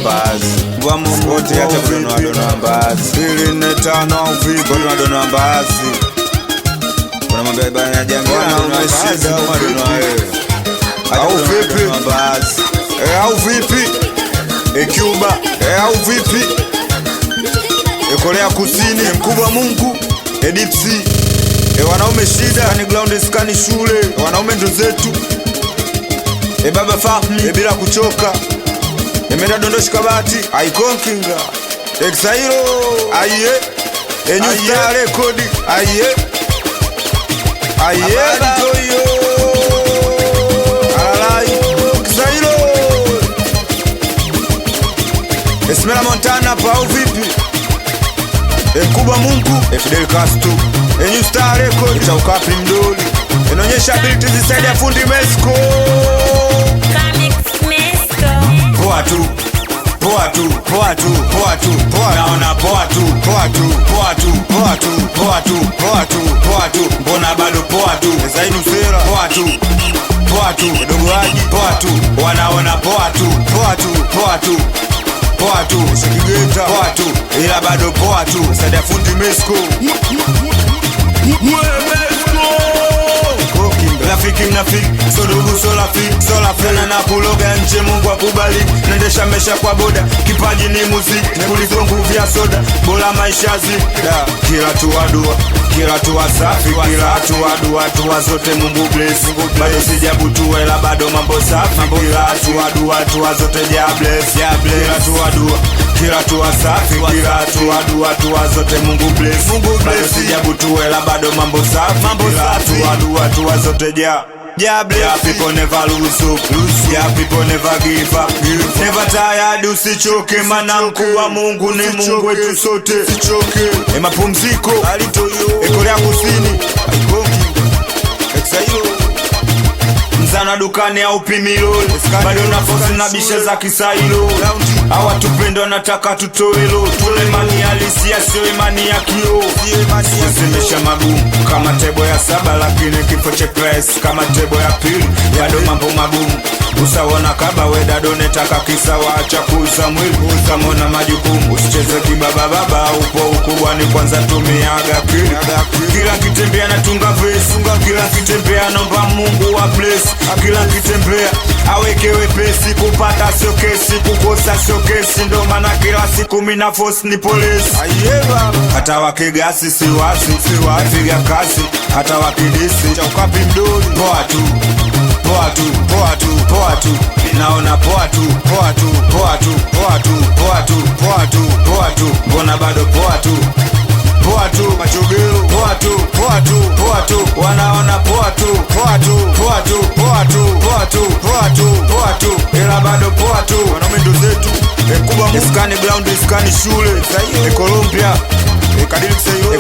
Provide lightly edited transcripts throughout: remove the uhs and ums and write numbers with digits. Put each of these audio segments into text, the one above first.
ambazi kwa Mungu wote acha kudona ambazi 245 vipi kudona ambazi kuna mambo bana jangana umeshida kudona wewe au vipi ambazi au vipi Cuba au vipi Korea Kusini mkubwa Mungu Dipsy wanaume shida ni ground skani shule wanaume ndo zetu baba Fahmi bila kuchoka Menda dondoshi kabati Ikonkinga Exairo Aye New Star Record Aye Banjoyo Alai Exairo Esmela Montana Pau vipi Mkubwa Mungu Fidel Castro New Star Record Chaukapi mdoli inaonyesha ability zisaidia fundi Mesko Poa tu naona poa tu mbona bado poa tu Zainu Sera poa tu dogo haji poa tu wanaona poa tu Shikigeta poa tu ila bado poa tu Sadia fundi Mesko Rafiki mnafiki, sodugu solafiki na kuloga nche Mungu akubali Nendesha mesha kwa boda, kipaji ni muziki Kulizo nguvu ya soda, bola maisha zida Kila tuwa safi, kila tuwa zote Mungu bless Bado sijabutuwa ila bado mambo safi Kila tuwa zote ja bless Kila tuwa safi, kila tuwa zote Mungu bless Bado sijabutuwa ila bado mambo safi Kila tuwa zote ja bless. Yeah, people never lose up. Yeah, people never give up. Never tired, usichoke mana mkuu Mungu ni Mungu wetu sote. Mapumziko Korea Kusini Mzana dukani au pimilo bado nafosi na bisha za kisailo hawatupendo nataka tutoelo tule mani halisia sio imani ya kio Kusemesha magumu kama tebo ya 7 lakini kifo che press kama tebo ya pili bado mambo magumu Usawona kaba weda donetaka kisa wacha kuisa mwili Usamona majukumu usicheze kibaba upo ukubwa ni kwanza tumiaga kili Kila kitembea natunga verse Kila kitembea nomba Mungu wa bless Kila kitembea awekewe pesi Kupata sio kesi kukosa sio kesi Ndo mana kila siku mina force ni police Hata wakigasi siwasi Nafiga kasi hata wakidisi Chaukapi mdoli Poa tu naona poa tu mbona bado poa tu machogelo poa tu wanaona poa tu ila bado poa tu wanaume ndo zetu mkubwa skani ground skani shule Colombia kadiri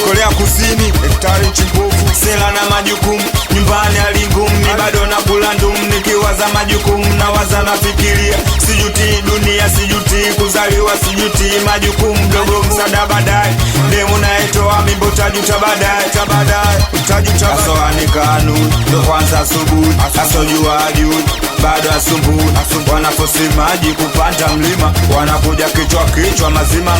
Korea Kusini Korea Chimbovu Sela na majukumu nyumbani alingumi bado na kula ndumu nikiwaza majukumu na waza nafikiria sijuti dunia sijuti kuzaliwa sijuti majukumu dogo msada baadaye demu naetoa mimbo tajuta baadaye asoani kanu ndo kwanza asubuhi asojua juu bado asubuhi wanafosi maji kupanda mlima wanakuja kichwa mazima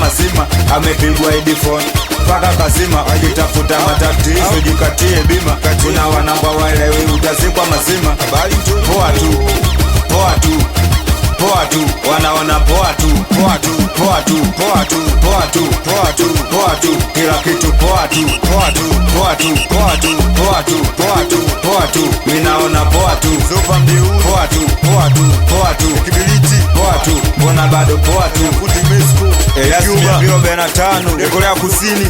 amepigwa headphone paka kazima akitafuta matatizo jikatie bima kuna wanamba waelewi utazikwa mazima poa tu wanaona poa tu kila kitu poa tu minaona poa tu sofa mdiu poa tu kibiliti poa tu mbona bado poa tu fundi Mesko Cuba 245 Korea Kusini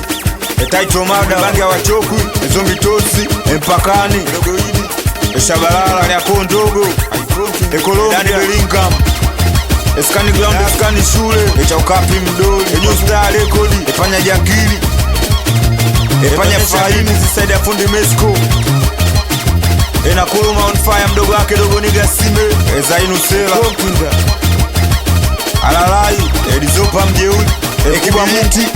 Taito Mada bangi ya wachokwi Zombi tosi mpakani Shabalala ya kondogo Colombia Bellingham Eskani ground eskani shule Chaukapi mdoli New Star Record Epanya jangili Epanya faini zisaidia fundi Mesko Kuruma on fire mdogo wake dogo niga sime Zainu Sera Alalai Edizopa mjeuli Kibamuti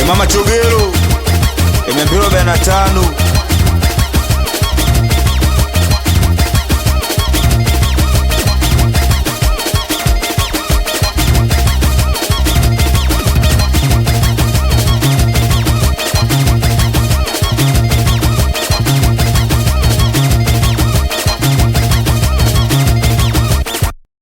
Mama Chogero 245